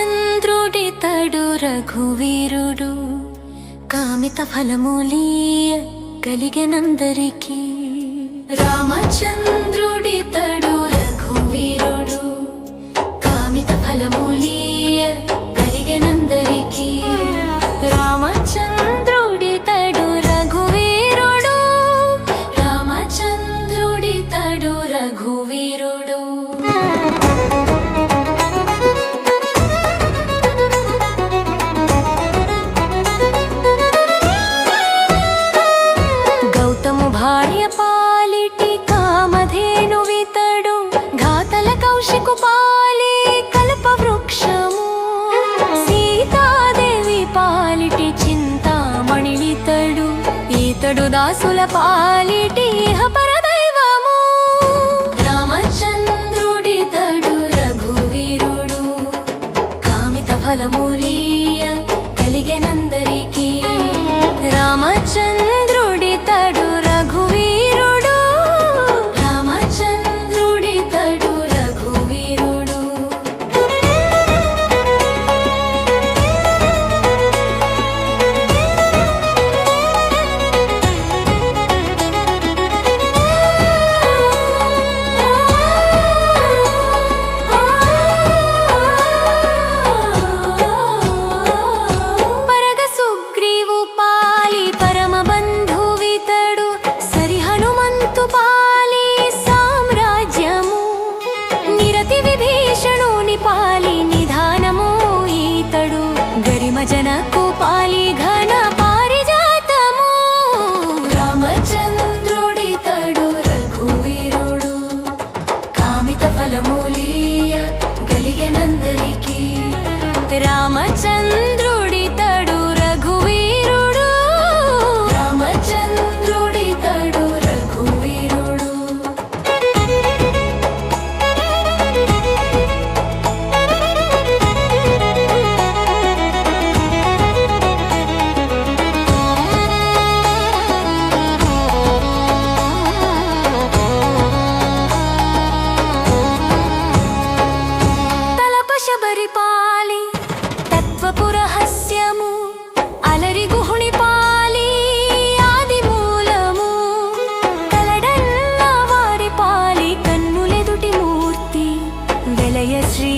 రామచంద్రుడితడు రఘువీరుడు కామిత ఫలములీయ కలిగెనందరికి. రామచంద్రుడితడు రఘువీరుడు కామిత ఫలములీయ కలిగెనందరికి. రామచంద్రుడితడు రఘువీరుడు రామచంద్రుడితడు రఘువీరుడు. భార్య పాలిటి కామధేనువితడు ఘాతల కౌశికు పాలి కల్ప వృక్షము. సీతాదేవి పాలిటి చింతామణివితడు ఈతడు దాసుల పాలిటి పరదైవము. రామచంద్రుడితడు రఘువీరుడు కామిత ఫలములీయ కలిగెనందరికి. రామచంద్రుడితడు రఘువీరుడు రామచంద్రుడితడు రఘువీరుడు. పరగ సుగ్రీవు పాలి పరమ బంధువితడు సరి హనుమంతు పాలి సామ్రాజ్యము. నిరతి విభీషణుని పాలి నిధానము ఈతడు గరిమ జనకు పాలి ఘన పారిజాతము. రామచంద్రుడితడు రఘువీరుడు కామిత ఫలములీయ కలిగెనందరికి. రామచంద్రుడితడు రఘువీరుడు రామచంద్రుడితడు రఘువీరుడు. తలపశబరి పాలి తత్వపురహస్యము అలరి గుహుని పాలి ఆది మూలము. కలడన్న వారి పాలి కన్నులెదుటి మూర్తి వెలయ శ్రీ